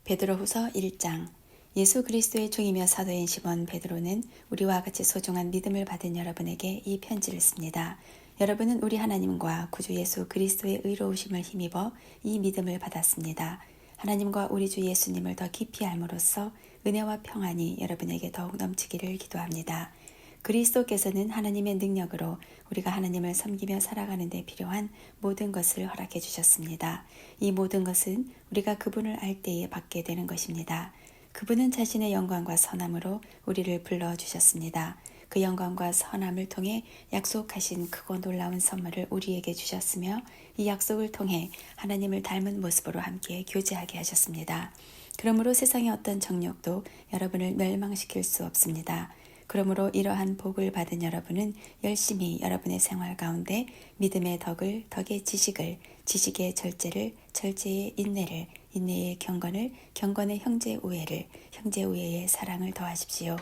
베드로후서 1장. 예수 그리스도의 종이며 사도인 시몬 베드로는 우리와 같이 소중한 믿음을 받은 여러분에게 이 편지를 씁니다. 여러분은 우리 하나님과 구주 예수 그리스도의 의로우심을 힘입어 이 믿음을 받았습니다. 하나님과 우리 주 예수님을 더 깊이 알므로써 은혜와 평안이 여러분에게 더욱 넘치기를 기도합니다. 그리스도께서는 하나님의 능력으로 우리가 하나님을 섬기며 살아가는 데 필요한 모든 것을 허락해 주셨습니다. 이 모든 것은 우리가 그분을 알 때에 받게 되는 것입니다. 그분은 자신의 영광과 선함으로 우리를 불러주셨습니다. 그 영광과 선함을 통해 약속하신 크고 놀라운 선물을 우리에게 주셨으며 이 약속을 통해 하나님을 닮은 모습으로 함께 교제하게 하셨습니다. 그러므로 세상의 어떤 정욕도 여러분을 멸망시킬 수 없습니다. 그러므로 이러한 복을 받은 여러분은 열심히 여러분의 생활 가운데 믿음의 덕을, 덕의 지식을, 지식의 절제를, 절제의 인내를, 인내의 경건을, 경건의 형제 우애를, 형제 우애의 사랑을 더하십시오.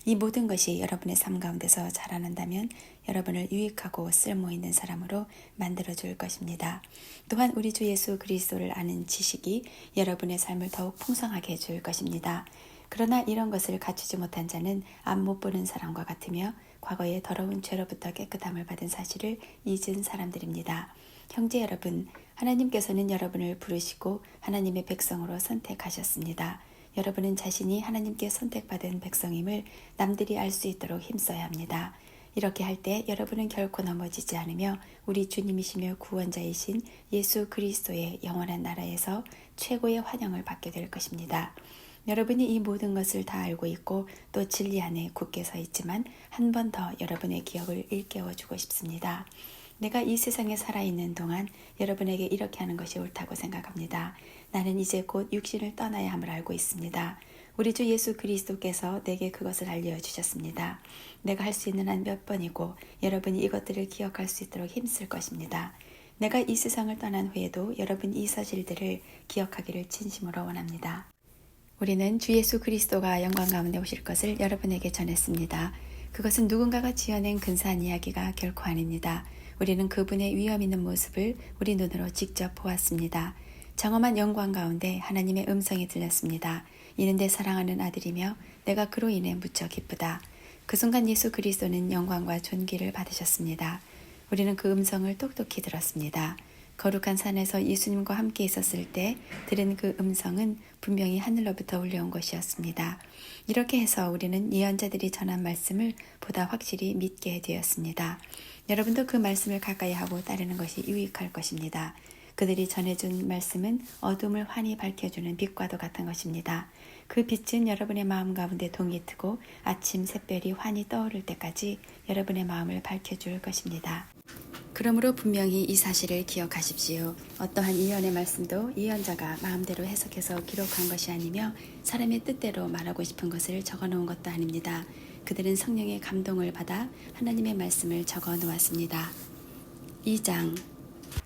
이 모든 것이 여러분의 삶 가운데서 자라난다면 여러분을 유익하고 쓸모있는 사람으로 만들어줄 것입니다. 또한 우리 주 예수 그리스도를 아는 지식이 여러분의 삶을 더욱 풍성하게 해줄 것입니다. 그러나 이런 것을 갖추지 못한 자는 앞 못 보는 사람과 같으며 과거의 더러운 죄로부터 깨끗함을 받은 사실을 잊은 사람들입니다. 형제 여러분, 하나님께서는 여러분을 부르시고 하나님의 백성으로 선택하셨습니다. 여러분은 자신이 하나님께 선택받은 백성임을 남들이 알 수 있도록 힘써야 합니다. 이렇게 할 때 여러분은 결코 넘어지지 않으며 우리 주님이시며 구원자이신 예수 그리스도의 영원한 나라에서 최고의 환영을 받게 될 것입니다. 여러분이 이 모든 것을 다 알고 있고 또 진리 안에 굳게 서 있지만 한 번 더 여러분의 기억을 일깨워주고 싶습니다. 내가 이 세상에 살아있는 동안 여러분에게 이렇게 하는 것이 옳다고 생각합니다. 나는 이제 곧 육신을 떠나야 함을 알고 있습니다. 우리 주 예수 그리스도께서 내게 그것을 알려주셨습니다. 내가 할 수 있는 한 몇 번이고 여러분이 이것들을 기억할 수 있도록 힘쓸 것입니다. 내가 이 세상을 떠난 후에도 여러분이 이 사실들을 기억하기를 진심으로 원합니다. 우리는 주 예수 그리스도가 영광 가운데 오실 것을 여러분에게 전했습니다. 그것은 누군가가 지어낸 근사한 이야기가 결코 아닙니다. 우리는 그분의 위엄 있는 모습을 우리 눈으로 직접 보았습니다. 장엄한 영광 가운데 하나님의 음성이 들렸습니다. 이는 내 사랑하는 아들이며 내가 그로 인해 무척 기쁘다. 그 순간 예수 그리스도는 영광과 존귀를 받으셨습니다. 우리는 그 음성을 똑똑히 들었습니다. 거룩한 산에서 예수님과 함께 있었을 때 들은 그 음성은 분명히 하늘로부터 울려온 것이었습니다. 이렇게 해서 우리는 예언자들이 전한 말씀을 보다 확실히 믿게 되었습니다. 여러분도 그 말씀을 가까이 하고 따르는 것이 유익할 것입니다. 그들이 전해준 말씀은 어둠을 환히 밝혀주는 빛과도 같은 것입니다. 그 빛은 여러분의 마음 가운데 동이 트고 아침 샛별이 환히 떠오를 때까지 여러분의 마음을 밝혀줄 것입니다. 그러므로 분명히 이 사실을 기억하십시오. 어떠한 예언의 말씀도 예언자가 마음대로 해석해서 기록한 것이 아니며 사람의 뜻대로 말하고 싶은 것을 적어놓은 것도 아닙니다. 그들은 성령의 감동을 받아 하나님의 말씀을 적어 놓았습니다. 2장.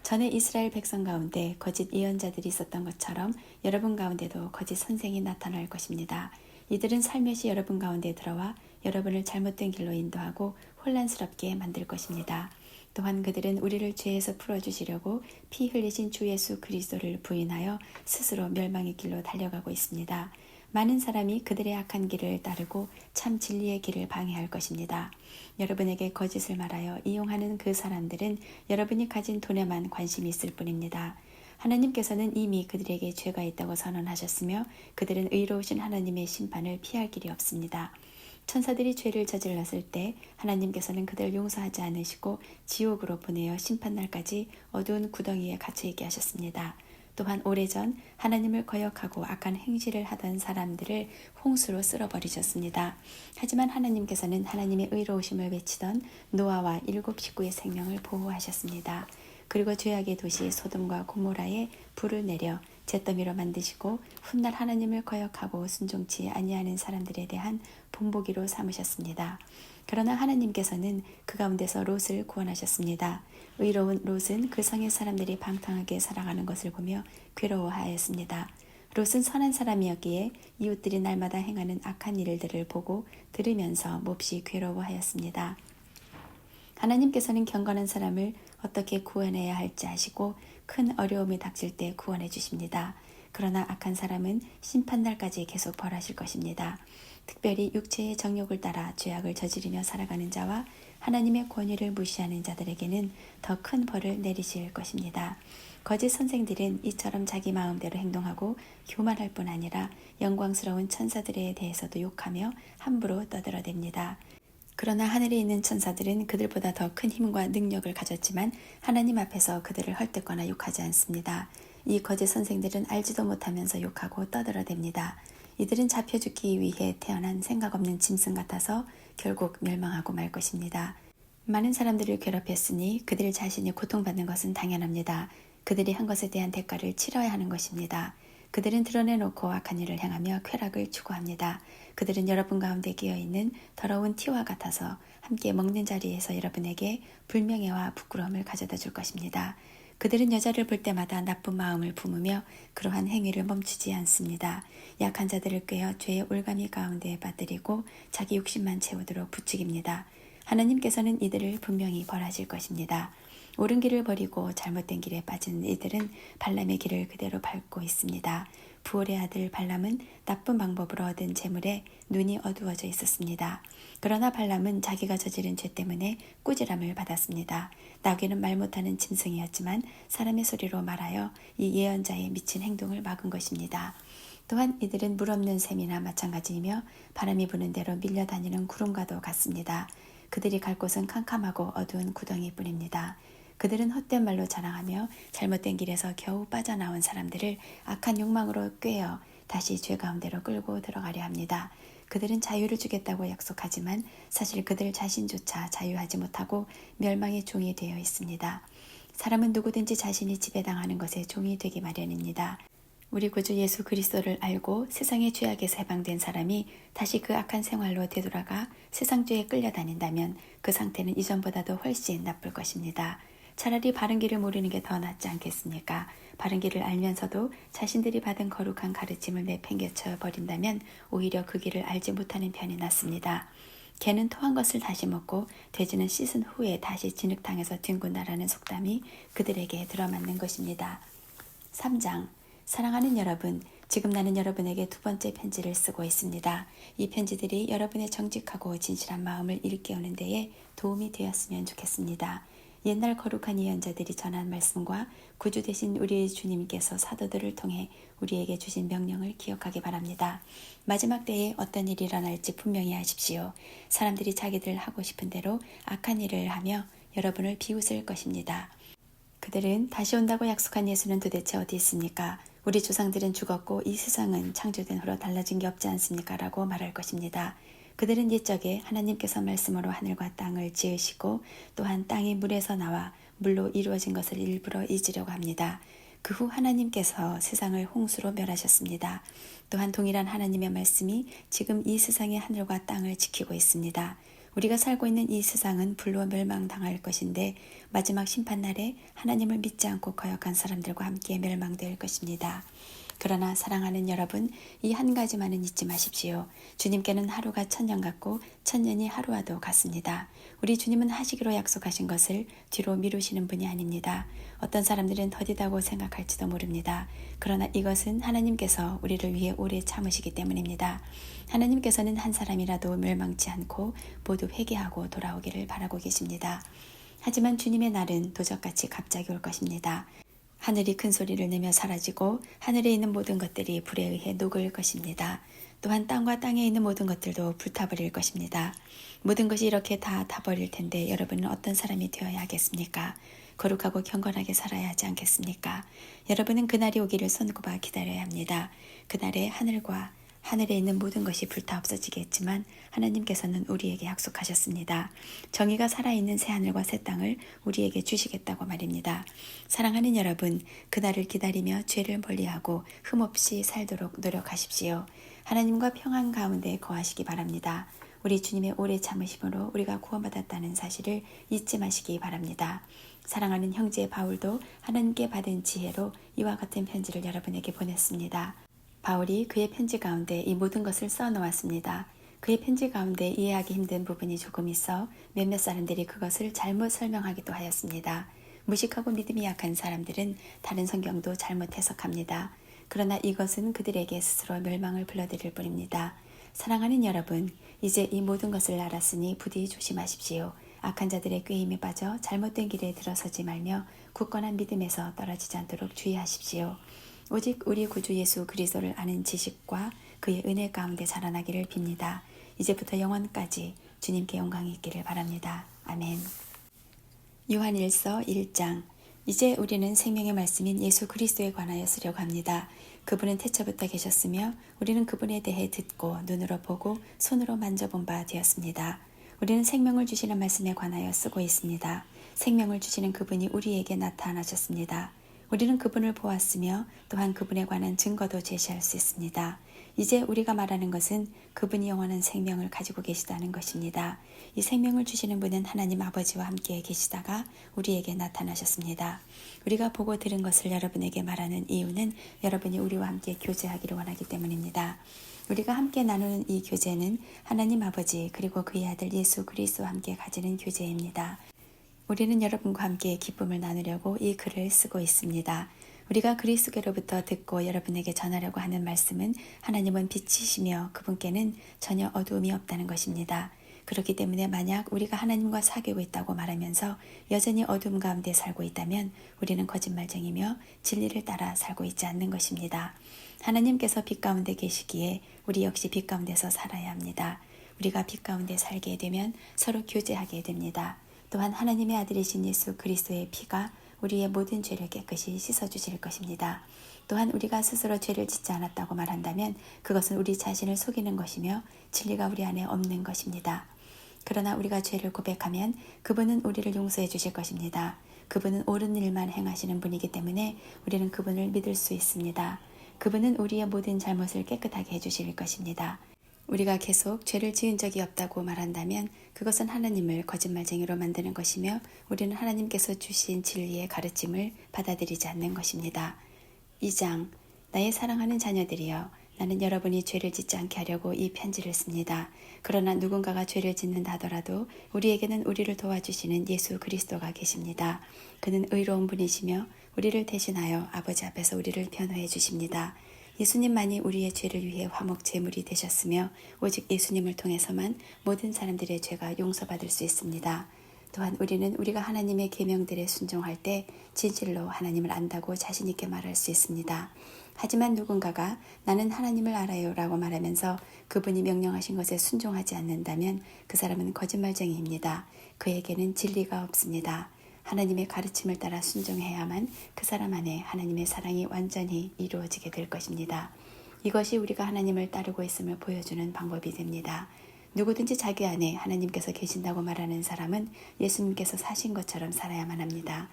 전에 이스라엘 백성 가운데 거짓 예언자들이 있었던 것처럼 여러분 가운데도 거짓 선생이 나타날 것입니다. 이들은 살며시 여러분 가운데 들어와 여러분을 잘못된 길로 인도하고 혼란스럽게 만들 것입니다. 또한 그들은 우리를 죄에서 풀어주시려고 피 흘리신 주 예수 그리스도를 부인하여 스스로 멸망의 길로 달려가고 있습니다. 많은 사람이 그들의 악한 길을 따르고 참 진리의 길을 방해할 것입니다. 여러분에게 거짓을 말하여 이용하는 그 사람들은 여러분이 가진 돈에만 관심이 있을 뿐입니다. 하나님께서는 이미 그들에게 죄가 있다고 선언하셨으며 그들은 의로우신 하나님의 심판을 피할 길이 없습니다. 천사들이 죄를 저질렀을 때 하나님께서는 그들을 용서하지 않으시고 지옥으로 보내어 심판날까지 어두운 구덩이에 갇혀있게 하셨습니다. 또한 오래전 하나님을 거역하고 악한 행실을 하던 사람들을 홍수로 쓸어버리셨습니다. 하지만 하나님께서는 하나님의 의로우심을 외치던 노아와 7 식구의 생명을 보호하셨습니다. 그리고 죄악의 도시 소돔과 고모라에 불을 내려 잿더미로 만드시고 훗날 하나님을 거역하고 순종치 아니하는 사람들에 대한 본보기로 삼으셨습니다. 그러나 하나님께서는 그 가운데서 롯을 구원하셨습니다. 의로운 롯은 그 성의 사람들이 방탕하게 살아가는 것을 보며 괴로워하였습니다. 롯은 선한 사람이었기에 이웃들이 날마다 행하는 악한 일들을 보고 들으면서 몹시 괴로워하였습니다. 하나님께서는 경건한 사람을 어떻게 구원해야 할지 아시고 큰 어려움이 닥칠 때 구원해 주십니다. 그러나 악한 사람은 심판날까지 계속 벌하실 것입니다. 특별히 육체의 정욕을 따라 죄악을 저지르며 살아가는 자와 하나님의 권위를 무시하는 자들에게는 더 큰 벌을 내리실 것입니다. 거짓 선생들은 이처럼 자기 마음대로 행동하고 교만할 뿐 아니라 영광스러운 천사들에 대해서도 욕하며 함부로 떠들어댑니다. 그러나 하늘에 있는 천사들은 그들보다 더 큰 힘과 능력을 가졌지만 하나님 앞에서 그들을 헐뜯거나 욕하지 않습니다. 이 거짓 선생들은 알지도 못하면서 욕하고 떠들어댑니다. 이들은 잡혀 죽기 위해 태어난 생각 없는 짐승 같아서 결국 멸망하고 말 것입니다. 많은 사람들을 괴롭혔으니 그들 자신이 고통받는 것은 당연합니다. 그들이 한 것에 대한 대가를 치러야 하는 것입니다. 그들은 드러내놓고 악한 일을 행하며 쾌락을 추구합니다. 그들은 여러분 가운데 끼어있는 더러운 티와 같아서 함께 먹는 자리에서 여러분에게 불명예와 부끄러움을 가져다 줄 것입니다. 그들은 여자를 볼 때마다 나쁜 마음을 품으며 그러한 행위를 멈추지 않습니다. 약한 자들을 꿰어 죄의 올가미 가운데 빠뜨리고 자기 욕심만 채우도록 부추깁니다. 하나님께서는 이들을 분명히 벌하실 것입니다. 옳은 길을 버리고 잘못된 길에 빠진 이들은 발람의 길을 그대로 밟고 있습니다. 부올의 아들 발람은 나쁜 방법으로 얻은 재물에 눈이 어두워져 있었습니다. 그러나 발람은 자기가 저지른 죄 때문에 꾸지람을 받았습니다. 나귀는 말 못하는 짐승이었지만 사람의 소리로 말하여 이 예언자의 미친 행동을 막은 것입니다. 또한 이들은 물 없는 샘이나 마찬가지이며 바람이 부는 대로 밀려다니는 구름과도 같습니다. 그들이 갈 곳은 캄캄하고 어두운 구덩이뿐입니다. 그들은 헛된 말로 자랑하며 잘못된 길에서 겨우 빠져나온 사람들을 악한 욕망으로 꿰어 다시 죄 가운데로 끌고 들어가려 합니다. 그들은 자유를 주겠다고 약속하지만 사실 그들 자신조차 자유하지 못하고 멸망의 종이 되어 있습니다. 사람은 누구든지 자신이 지배당하는 것에 종이 되기 마련입니다. 우리 구주 예수 그리스도를 알고 세상의 죄악에서 해방된 사람이 다시 그 악한 생활로 되돌아가 세상 죄에 끌려다닌다면 그 상태는 이전보다도 훨씬 나쁠 것입니다. 차라리 바른 길을 모르는 게 더 낫지 않겠습니까? 바른 길을 알면서도 자신들이 받은 거룩한 가르침을 내팽개쳐 버린다면 오히려 그 길을 알지 못하는 편이 낫습니다. 개는 토한 것을 다시 먹고 돼지는 씻은 후에 다시 진흙탕에서 뒹군다라는 속담이 그들에게 들어맞는 것입니다. 3장 사랑하는 여러분, 지금 나는 여러분에게 두 번째 편지를 쓰고 있습니다. 이 편지들이 여러분의 정직하고 진실한 마음을 일깨우는 데에 도움이 되었으면 좋겠습니다. 옛날 거룩한 예언자들이 전한 말씀과 구주 되신 우리 주님께서 사도들을 통해 우리에게 주신 명령을 기억하기 바랍니다. 마지막 때에 어떤 일이 일어날지 분명히 아십시오. 사람들이 자기들 하고 싶은 대로 악한 일을 하며 여러분을 비웃을 것입니다. 그들은 다시 온다고 약속한 예수는 도대체 어디 있습니까? 우리 조상들은 죽었고 이 세상은 창조된 후로 달라진 게 없지 않습니까? 라고 말할 것입니다. 그들은 옛적에 하나님께서 말씀으로 하늘과 땅을 지으시고 또한 땅이 물에서 나와 물로 이루어진 것을 일부러 잊으려고 합니다. 그 후 하나님께서 세상을 홍수로 멸하셨습니다. 또한 동일한 하나님의 말씀이 지금 이 세상의 하늘과 땅을 지키고 있습니다. 우리가 살고 있는 이 세상은 불로 멸망당할 것인데 마지막 심판날에 하나님을 믿지 않고 거역한 사람들과 함께 멸망될 것입니다. 그러나 사랑하는 여러분, 이 한 가지만은 잊지 마십시오. 주님께는 하루가 1000년 같고 1000년이 하루와도 같습니다. 우리 주님은 하시기로 약속하신 것을 뒤로 미루시는 분이 아닙니다. 어떤 사람들은 더디다고 생각할지도 모릅니다. 그러나 이것은 하나님께서 우리를 위해 오래 참으시기 때문입니다. 하나님께서는 한 사람이라도 멸망치 않고 모두 회개하고 돌아오기를 바라고 계십니다. 하지만 주님의 날은 도적같이 갑자기 올 것입니다. 하늘이 큰 소리를 내며 사라지고 하늘에 있는 모든 것들이 불에 의해 녹을 것입니다. 또한 땅과 땅에 있는 모든 것들도 불타버릴 것입니다. 모든 것이 이렇게 다 타버릴 텐데 여러분은 어떤 사람이 되어야 하겠습니까? 거룩하고 경건하게 살아야 하지 않겠습니까? 여러분은 그날이 오기를 손꼽아 기다려야 합니다. 그날에 하늘에 있는 모든 것이 불타 없어지겠지만 하나님께서는 우리에게 약속하셨습니다. 정의가 살아있는 새하늘과 새 땅을 우리에게 주시겠다고 말입니다. 사랑하는 여러분, 그날을 기다리며 죄를 멀리하고 흠없이 살도록 노력하십시오. 하나님과 평안 가운데 거하시기 바랍니다. 우리 주님의 오래 참으심으로 우리가 구원받았다는 사실을 잊지 마시기 바랍니다. 사랑하는 형제 바울도 하나님께 받은 지혜로 이와 같은 편지를 여러분에게 보냈습니다. 바울이 그의 편지 가운데 이 모든 것을 써놓았습니다. 그의 편지 가운데 이해하기 힘든 부분이 조금 있어 몇몇 사람들이 그것을 잘못 설명하기도 하였습니다. 무식하고 믿음이 약한 사람들은 다른 성경도 잘못 해석합니다. 그러나 이것은 그들에게 스스로 멸망을 불러들일 뿐입니다. 사랑하는 여러분, 이제 이 모든 것을 알았으니 부디 조심하십시오. 악한 자들의 꾀임에 빠져 잘못된 길에 들어서지 말며 굳건한 믿음에서 떨어지지 않도록 주의하십시오. 오직 우리 구주 예수 그리스도를 아는 지식과 그의 은혜 가운데 자라나기를 빕니다. 이제부터 영원까지 주님께 영광이 있기를 바랍니다. 아멘. 요한일서 1장. 이제 우리는 생명의 말씀인 예수 그리스도에 관하여 쓰려고 합니다. 그분은 태초부터 계셨으며 우리는 그분에 대해 듣고 눈으로 보고 손으로 만져본 바 되었습니다. 우리는 생명을 주시는 말씀에 관하여 쓰고 있습니다. 생명을 주시는 그분이 우리에게 나타나셨습니다. 우리는 그분을 보았으며 또한 그분에 관한 증거도 제시할 수 있습니다. 이제 우리가 말하는 것은 그분이 영원한 생명을 가지고 계시다는 것입니다. 이 생명을 주시는 분은 하나님 아버지와 함께 계시다가 우리에게 나타나셨습니다. 우리가 보고 들은 것을 여러분에게 말하는 이유는 여러분이 우리와 함께 교제하기를 원하기 때문입니다. 우리가 함께 나누는 이 교제는 하나님 아버지 그리고 그의 아들 예수 그리스도와 함께 가지는 교제입니다. 우리는 여러분과 함께 기쁨을 나누려고 이 글을 쓰고 있습니다. 우리가 그리스도께로부터 듣고 여러분에게 전하려고 하는 말씀은 하나님은 빛이시며 그분께는 전혀 어두움이 없다는 것입니다. 그렇기 때문에 만약 우리가 하나님과 사귀고 있다고 말하면서 여전히 어둠 가운데 살고 있다면 우리는 거짓말쟁이며 진리를 따라 살고 있지 않는 것입니다. 하나님께서 빛 가운데 계시기에 우리 역시 빛 가운데서 살아야 합니다. 우리가 빛 가운데 살게 되면 서로 교제하게 됩니다. 또한 하나님의 아들이신 예수 그리스도의 피가 우리의 모든 죄를 깨끗이 씻어주실 것입니다. 또한 우리가 스스로 죄를 짓지 않았다고 말한다면 그것은 우리 자신을 속이는 것이며 진리가 우리 안에 없는 것입니다. 그러나 우리가 죄를 고백하면 그분은 우리를 용서해 주실 것입니다. 그분은 옳은 일만 행하시는 분이기 때문에 우리는 그분을 믿을 수 있습니다. 그분은 우리의 모든 잘못을 깨끗하게 해주실 것입니다. 우리가 계속 죄를 지은 적이 없다고 말한다면 그것은 하나님을 거짓말쟁이로 만드는 것이며 우리는 하나님께서 주신 진리의 가르침을 받아들이지 않는 것입니다. 2장. 나의 사랑하는 자녀들이여, 나는 여러분이 죄를 짓지 않게 하려고 이 편지를 씁니다. 그러나 누군가가 죄를 짓는다 하더라도 우리에게는 우리를 도와주시는 예수 그리스도가 계십니다. 그는 의로운 분이시며 우리를 대신하여 아버지 앞에서 우리를 변호해 주십니다. 예수님만이 우리의 죄를 위해 화목 제물이 되셨으며 오직 예수님을 통해서만 모든 사람들의 죄가 용서받을 수 있습니다. 또한 우리는 우리가 하나님의 계명들에 순종할 때 진실로 하나님을 안다고 자신 있게 말할 수 있습니다. 하지만 누군가가 나는 하나님을 알아요 라고 말하면서 그분이 명령하신 것에 순종하지 않는다면 그 사람은 거짓말쟁이입니다. 그에게는 진리가 없습니다. 하나님의 가르침을 따라 순종해야만 그 사람 안에 하나님의 사랑이 완전히 이루어지게 될 것입니다. 이것이 우리가 하나님을 따르고 있음을 보여주는 방법이 됩니다. 누구든지 자기 안에 하나님께서 계신다고 말하는 사람은 예수님께서 사신 것처럼 살아야만 합니다.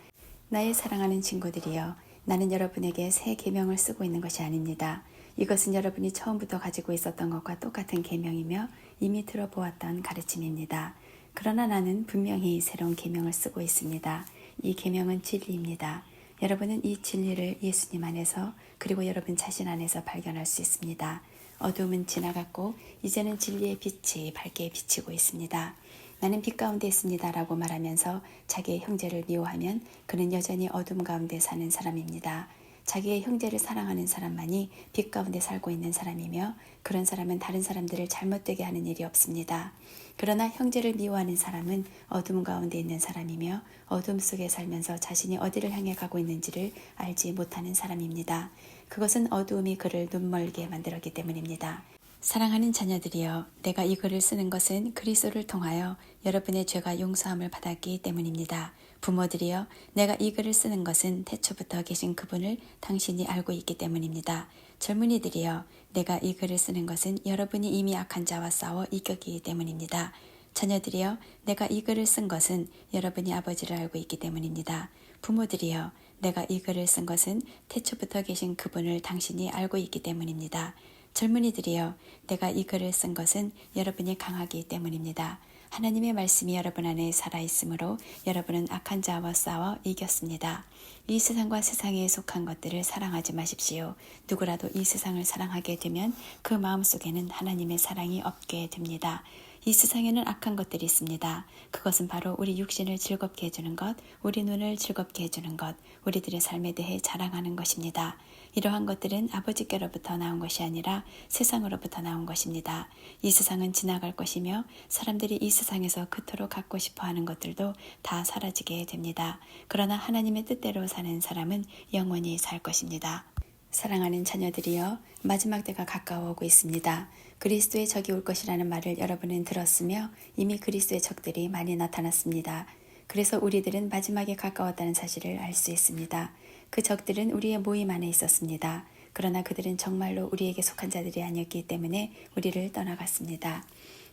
나의 사랑하는 친구들이여, 나는 여러분에게 새 계명을 쓰고 있는 것이 아닙니다. 이것은 여러분이 처음부터 가지고 있었던 것과 똑같은 계명이며 이미 들어보았던 가르침입니다. 그러나 나는 분명히 새로운 계명을 쓰고 있습니다. 이 계명은 진리입니다. 여러분은 이 진리를 예수님 안에서 그리고 여러분 자신 안에서 발견할 수 있습니다. 어둠은 지나갔고 이제는 진리의 빛이 밝게 비치고 있습니다. 나는 빛 가운데 있습니다 라고 말하면서 자기의 형제를 미워하면 그는 여전히 어둠 가운데 사는 사람입니다. 자기의 형제를 사랑하는 사람만이 빛 가운데 살고 있는 사람이며 그런 사람은 다른 사람들을 잘못되게 하는 일이 없습니다. 그러나 형제를 미워하는 사람은 어둠 가운데 있는 사람이며 어둠 속에 살면서 자신이 어디를 향해 가고 있는지를 알지 못하는 사람입니다. 그것은 어두움이 그를 눈멀게 만들었기 때문입니다. 사랑하는 자녀들이여, 내가 이 글을 쓰는 것은 그리스도를 통하여 여러분의 죄가 용서함을 받았기 때문입니다. 부모들이여, 내가 이 글을 쓰는 것은 태초부터 계신 그분을 당신이 알고 있기 때문입니다. 젊은이들이여, 내가 이 글을 쓰는 것은 여러분이 이미 악한 자와 싸워 이겼기 때문입니다. 자녀들이여, 내가 이 글을 쓴 것은 여러분이 아버지를 알고 있기 때문입니다. 부모들이여, 내가 이 글을 쓴 것은 태초부터 계신 그분을 당신이 알고 있기 때문입니다. 젊은이들이여, 내가 이 글을 쓴 것은 여러분이 강하기 때문입니다. 하나님의 말씀이 여러분 안에 살아있으므로 여러분은 악한 자와 싸워 이겼습니다. 이 세상과 세상에 속한 것들을 사랑하지 마십시오. 누구라도 이 세상을 사랑하게 되면 그 마음속에는 하나님의 사랑이 없게 됩니다. 이 세상에는 악한 것들이 있습니다. 그것은 바로 우리 육신을 즐겁게 해주는 것, 우리 눈을 즐겁게 해주는 것, 우리들의 삶에 대해 자랑하는 것입니다. 이러한 것들은 아버지께로부터 나온 것이 아니라 세상으로부터 나온 것입니다. 이 세상은 지나갈 것이며 사람들이 이 세상에서 그토록 갖고 싶어하는 것들도 다 사라지게 됩니다. 그러나 하나님의 뜻대로 사는 사람은 영원히 살 것입니다. 사랑하는 자녀들이여, 마지막 때가 가까워 오고 있습니다. 그리스도의 적이 올 것이라는 말을 여러분은 들었으며 이미 그리스도의 적들이 많이 나타났습니다. 그래서 우리들은 마지막에 가까웠다는 사실을 알 수 있습니다. 그 적들은 우리의 모임 안에 있었습니다. 그러나 그들은 정말로 우리에게 속한 자들이 아니었기 때문에 우리를 떠나갔습니다.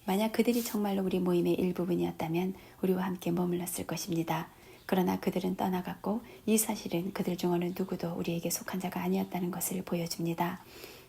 만약 그들이 정말로 우리 모임의 일부분이었다면 우리와 함께 머물렀을 것입니다. 그러나 그들은 떠나갔고 이 사실은 그들 중 어느 누구도 우리에게 속한 자가 아니었다는 것을 보여줍니다.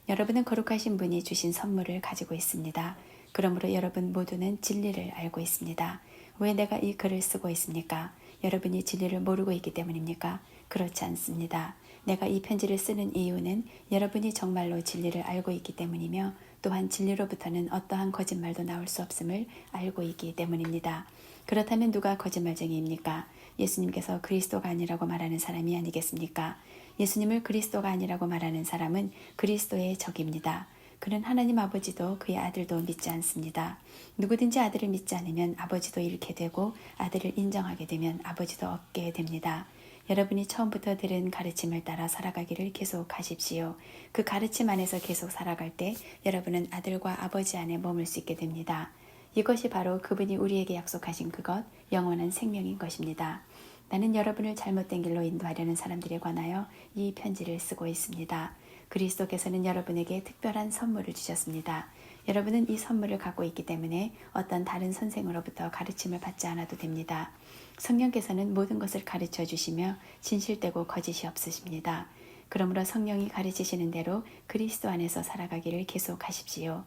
여러분은 거룩하신 분이 주신 선물을 가지고 있습니다. 그러므로 여러분 모두는 진리를 알고 있습니다. 왜 내가 이 글을 쓰고 있습니까? 여러분이 진리를 모르고 있기 때문입니까? 그렇지 않습니다. 내가 이 편지를 쓰는 이유는 여러분이 정말로 진리를 알고 있기 때문이며 또한 진리로부터는 어떠한 거짓말도 나올 수 없음을 알고 있기 때문입니다. 그렇다면 누가 거짓말쟁이입니까? 예수님께서 그리스도가 아니라고 말하는 사람이 아니겠습니까? 예수님을 그리스도가 아니라고 말하는 사람은 그리스도의 적입니다. 그는 하나님 아버지도 그의 아들도 믿지 않습니다. 누구든지 아들을 믿지 않으면 아버지도 잃게 되고 아들을 인정하게 되면 아버지도 얻게 됩니다. 여러분이 처음부터 들은 가르침을 따라 살아가기를 계속하십시오. 그 가르침 안에서 계속 살아갈 때 여러분은 아들과 아버지 안에 머물 수 있게 됩니다. 이것이 바로 그분이 우리에게 약속하신 그것, 영원한 생명인 것입니다. 나는 여러분을 잘못된 길로 인도하려는 사람들에 관하여 이 편지를 쓰고 있습니다. 그리스도께서는 여러분에게 특별한 선물을 주셨습니다. 여러분은 이 선물을 갖고 있기 때문에 어떤 다른 선생으로부터 가르침을 받지 않아도 됩니다. 성령께서는 모든 것을 가르쳐 주시며 진실되고 거짓이 없으십니다. 그러므로 성령이 가르치시는 대로 그리스도 안에서 살아가기를 계속하십시오.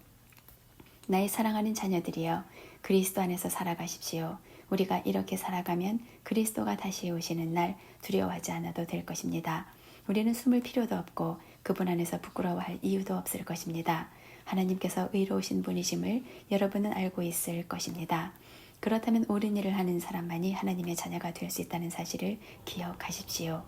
나의 사랑하는 자녀들이여, 그리스도 안에서 살아가십시오. 우리가 이렇게 살아가면 그리스도가 다시 오시는 날 두려워하지 않아도 될 것입니다. 우리는 숨을 필요도 없고 그분 안에서 부끄러워할 이유도 없을 것입니다. 하나님께서 의로우신 분이심을 여러분은 알고 있을 것입니다. 그렇다면 옳은 일을 하는 사람만이 하나님의 자녀가 될 수 있다는 사실을 기억하십시오.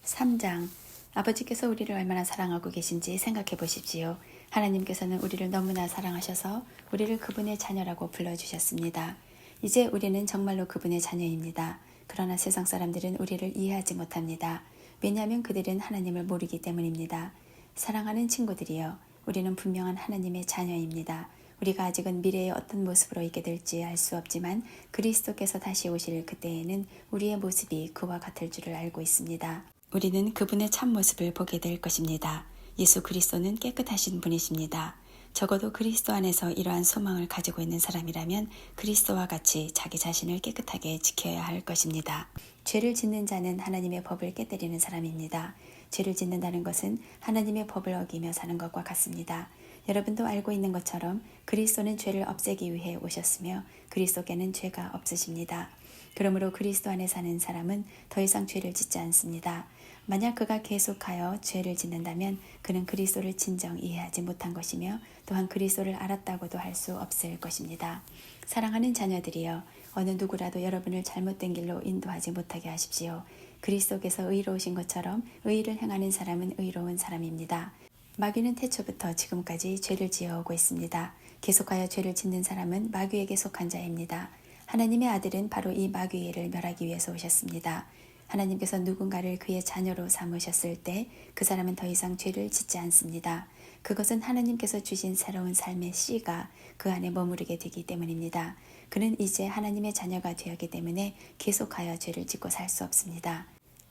3장. 아버지께서 우리를 얼마나 사랑하고 계신지 생각해 보십시오. 하나님께서는 우리를 너무나 사랑하셔서 우리를 그분의 자녀라고 불러주셨습니다. 이제 우리는 정말로 그분의 자녀입니다. 그러나 세상 사람들은 우리를 이해하지 못합니다. 왜냐하면 그들은 하나님을 모르기 때문입니다. 사랑하는 친구들이여, 우리는 분명한 하나님의 자녀입니다. 우리가 아직은 미래의 어떤 모습으로 있게 될지 알 수 없지만 그리스도께서 다시 오실 그때에는 우리의 모습이 그와 같을 줄을 알고 있습니다. 우리는 그분의 참모습을 보게 될 것입니다. 예수 그리스도는 깨끗하신 분이십니다. 적어도 그리스도 안에서 이러한 소망을 가지고 있는 사람이라면 그리스도와 같이 자기 자신을 깨끗하게 지켜야 할 것입니다. 죄를 짓는 자는 하나님의 법을 깨뜨리는 사람입니다. 죄를 짓는다는 것은 하나님의 법을 어기며 사는 것과 같습니다. 여러분도 알고 있는 것처럼 그리스도는 죄를 없애기 위해 오셨으며 그리스도께는 죄가 없으십니다. 그러므로 그리스도 안에 사는 사람은 더 이상 죄를 짓지 않습니다. 만약 그가 계속하여 죄를 짓는다면 그는 그리스도를 진정 이해하지 못한 것이며 또한 그리스도를 알았다고도 할 수 없을 것입니다. 사랑하는 자녀들이여, 어느 누구라도 여러분을 잘못된 길로 인도하지 못하게 하십시오. 그리스도께서 의로우신 것처럼 의의를 행하는 사람은 의로운 사람입니다. 마귀는 태초부터 지금까지 죄를 지어오고 있습니다. 계속하여 죄를 짓는 사람은 마귀에게 속한 자입니다. 하나님의 아들은 바로 이 마귀를 멸하기 위해서 오셨습니다. 하나님께서 누군가를 그의 자녀로 삼으셨을 때 그 사람은 더 이상 죄를 짓지 않습니다. 그것은 하나님께서 주신 새로운 삶의 씨가 그 안에 머무르게 되기 때문입니다. 그는 이제 하나님의 자녀가 되었기 때문에 계속하여 죄를 짓고 살 수 없습니다.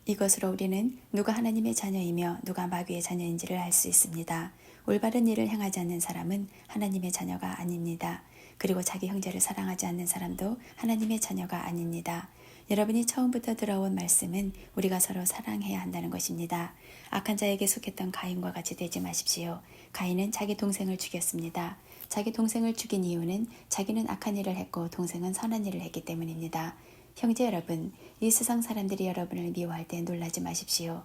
이것으로 우리는 누가 하나님의 자녀이며 누가 마귀의 자녀인지를 알 수 있습니다. 올바른 일을 행하지 않는 사람은 하나님의 자녀가 아닙니다. 그리고 자기 형제를 사랑하지 않는 사람도 하나님의 자녀가 아닙니다. 여러분이 처음부터 들어온 말씀은 우리가 서로 사랑해야 한다는 것입니다. 악한 자에게 속했던 가인과 같이 되지 마십시오. 가인은 자기 동생을 죽였습니다. 자기 동생을 죽인 이유는 자기는 악한 일을 했고 동생은 선한 일을 했기 때문입니다. 형제 여러분, 이 세상 사람들이 여러분을 미워할 때 놀라지 마십시오.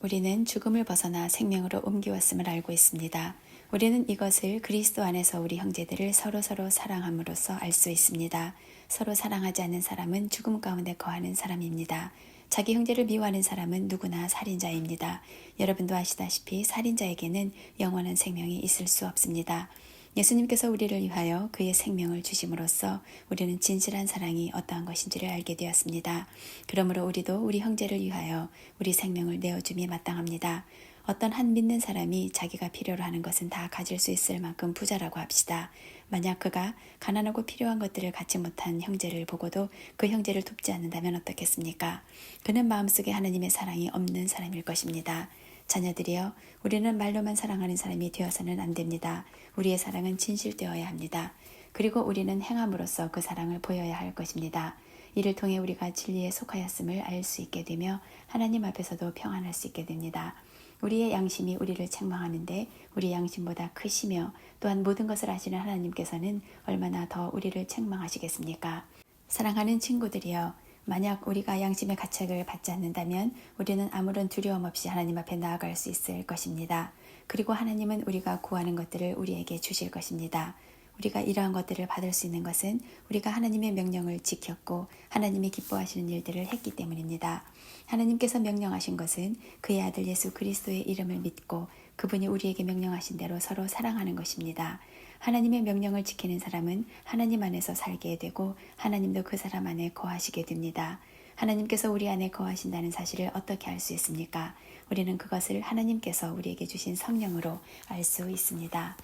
우리는 죽음을 벗어나 생명으로 옮겨왔음을 알고 있습니다. 우리는 이것을 그리스도 안에서 우리 형제들을 서로서로 사랑함으로써 알 수 있습니다. 서로 사랑하지 않는 사람은 죽음 가운데 거하는 사람입니다. 자기 형제를 미워하는 사람은 누구나 살인자입니다. 여러분도 아시다시피 살인자에게는 영원한 생명이 있을 수 없습니다. 예수님께서 우리를 위하여 그의 생명을 주심으로써 우리는 진실한 사랑이 어떠한 것인지를 알게 되었습니다. 그러므로 우리도 우리 형제를 위하여 우리 생명을 내어줌이 마땅합니다. 어떤 한 믿는 사람이 자기가 필요로 하는 것은 다 가질 수 있을 만큼 부자라고 합시다. 만약 그가 가난하고 필요한 것들을 갖지 못한 형제를 보고도 그 형제를 돕지 않는다면 어떻겠습니까? 그는 마음속에 하나님의 사랑이 없는 사람일 것입니다. 자녀들이여, 우리는 말로만 사랑하는 사람이 되어서는 안 됩니다. 우리의 사랑은 진실되어야 합니다. 그리고 우리는 행함으로써 그 사랑을 보여야 할 것입니다. 이를 통해 우리가 진리에 속하였음을 알 수 있게 되며 하나님 앞에서도 평안할 수 있게 됩니다. 우리의 양심이 우리를 책망하는데 우리 양심보다 크시며 또한 모든 것을 아시는 하나님께서는 얼마나 더 우리를 책망하시겠습니까? 사랑하는 친구들이여, 만약 우리가 양심의 가책을 받지 않는다면 우리는 아무런 두려움 없이 하나님 앞에 나아갈 수 있을 것입니다. 그리고 하나님은 우리가 구하는 것들을 우리에게 주실 것입니다. 우리가 이러한 것들을 받을 수 있는 것은 우리가 하나님의 명령을 지켰고 하나님이 기뻐하시는 일들을 했기 때문입니다. 하나님께서 명령하신 것은 그의 아들 예수 그리스도의 이름을 믿고 그분이 우리에게 명령하신 대로 서로 사랑하는 것입니다. 하나님의 명령을 지키는 사람은 하나님 안에서 살게 되고 하나님도 그 사람 안에 거하시게 됩니다. 하나님께서 우리 안에 거하신다는 사실을 어떻게 알 수 있습니까? 우리는 그것을 하나님께서 우리에게 주신 성령으로 알 수 있습니다.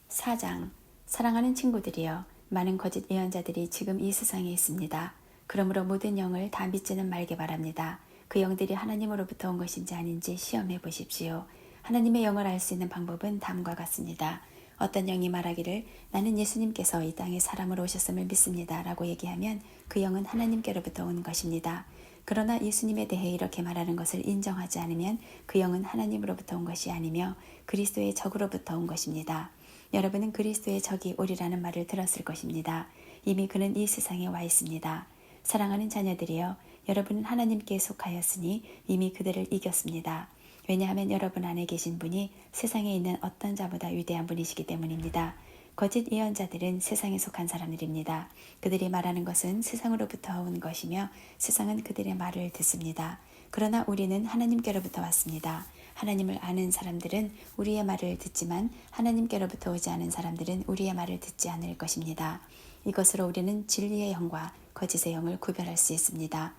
4장. 사랑하는 친구들이여, 많은 거짓 예언자들이 지금 이 세상에 있습니다. 그러므로 모든 영을 다 믿지는 말게 바랍니다. 그 영들이 하나님으로부터 온 것인지 아닌지 시험해 보십시오. 하나님의 영을 알 수 있는 방법은 다음과 같습니다. 어떤 영이 말하기를 나는 예수님께서 이 땅에 사람으로 오셨음을 믿습니다 라고 얘기하면 그 영은 하나님께로부터 온 것입니다. 그러나 예수님에 대해 이렇게 말하는 것을 인정하지 않으면 그 영은 하나님으로부터 온 것이 아니며 그리스도의 적으로부터 온 것입니다. 여러분은 그리스도의 적이 오리라는 말을 들었을 것입니다. 이미 그는 이 세상에 와 있습니다. 사랑하는 자녀들이여, 여러분은 하나님께 속하였으니 이미 그들을 이겼습니다. 왜냐하면 여러분 안에 계신 분이 세상에 있는 어떤 자보다 위대한 분이시기 때문입니다. 거짓 예언자들은 세상에 속한 사람들입니다. 그들이 말하는 것은 세상으로부터 온 것이며 세상은 그들의 말을 듣습니다. 그러나 우리는 하나님께로부터 왔습니다. 하나님을 아는 사람들은 우리의 말을 듣지만 하나님께로부터 오지 않은 사람들은 우리의 말을 듣지 않을 것입니다. 이것으로 우리는 진리의 영과 거짓의 영을 구별할 수 있습니다.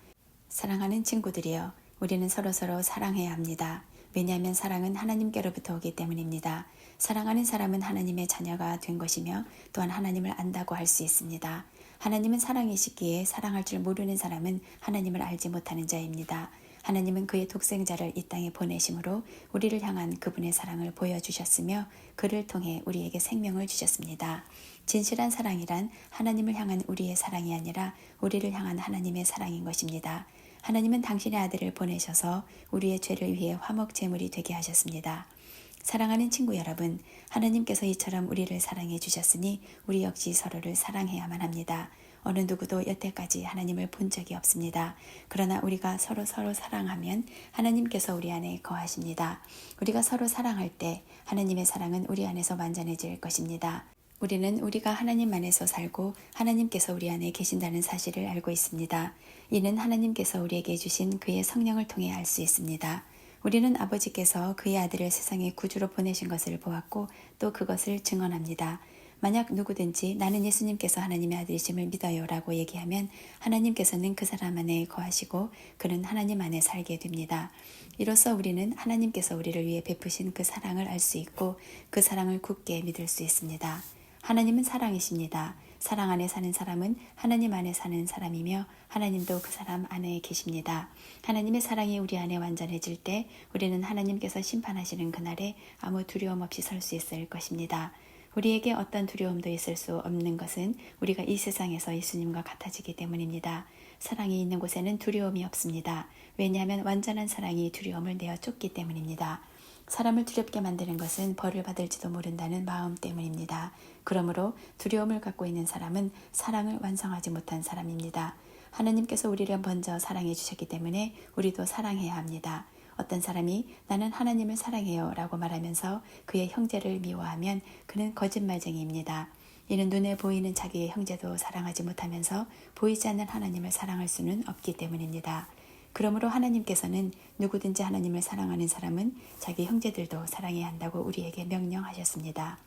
사랑하는 친구들이여, 우리는 서로서로 사랑해야 합니다. 왜냐하면 사랑은 하나님께로부터 오기 때문입니다. 사랑하는 사람은 하나님의 자녀가 된 것이며 또한 하나님을 안다고 할 수 있습니다. 하나님은 사랑이시기에 사랑할 줄 모르는 사람은 하나님을 알지 못하는 자입니다. 하나님은 그의 독생자를 이 땅에 보내심으로 우리를 향한 그분의 사랑을 보여주셨으며 그를 통해 우리에게 생명을 주셨습니다. 진실한 사랑이란 하나님을 향한 우리의 사랑이 아니라 우리를 향한 하나님의 사랑인 것입니다. 하나님은 당신의 아들을 보내셔서 우리의 죄를 위해 화목 제물이 되게 하셨습니다. 사랑하는 친구 여러분, 하나님께서 이처럼 우리를 사랑해 주셨으니 우리 역시 서로를 사랑해야만 합니다. 어느 누구도 여태까지 하나님을 본 적이 없습니다. 그러나 우리가 서로 사랑하면 하나님께서 우리 안에 거하십니다. 우리가 서로 사랑할 때 하나님의 사랑은 우리 안에서 완전해질 것입니다. 우리는 우리가 하나님 안에서 살고 하나님께서 우리 안에 계신다는 사실을 알고 있습니다. 이는 하나님께서 우리에게 주신 그의 성령을 통해 알 수 있습니다. 우리는 아버지께서 그의 아들을 세상에 구주로 보내신 것을 보았고 또 그것을 증언합니다. 만약 누구든지 나는 예수님께서 하나님의 아들이심을 믿어요 라고 얘기하면 하나님께서는 그 사람 안에 거하시고 그는 하나님 안에 살게 됩니다. 이로써 우리는 하나님께서 우리를 위해 베푸신 그 사랑을 알 수 있고 그 사랑을 굳게 믿을 수 있습니다. 하나님은 사랑이십니다. 사랑 안에 사는 사람은 하나님 안에 사는 사람이며 하나님도 그 사람 안에 계십니다. 하나님의 사랑이 우리 안에 완전해질 때 우리는 하나님께서 심판하시는 그날에 아무 두려움 없이 설 수 있을 것입니다. 우리에게 어떤 두려움도 있을 수 없는 것은 우리가 이 세상에서 예수님과 같아지기 때문입니다. 사랑이 있는 곳에는 두려움이 없습니다. 왜냐하면 완전한 사랑이 두려움을 내어 쫓기 때문입니다. 사람을 두렵게 만드는 것은 벌을 받을지도 모른다는 마음 때문입니다. 그러므로 두려움을 갖고 있는 사람은 사랑을 완성하지 못한 사람입니다. 하나님께서 우리를 먼저 사랑해 주셨기 때문에 우리도 사랑해야 합니다. 어떤 사람이 나는 하나님을 사랑해요 라고 말하면서 그의 형제를 미워하면 그는 거짓말쟁이입니다. 이는 눈에 보이는 자기의 형제도 사랑하지 못하면서 보이지 않는 하나님을 사랑할 수는 없기 때문입니다. 그러므로 하나님께서는 누구든지 하나님을 사랑하는 사람은 자기 형제들도 사랑해야 한다고 우리에게 명령하셨습니다.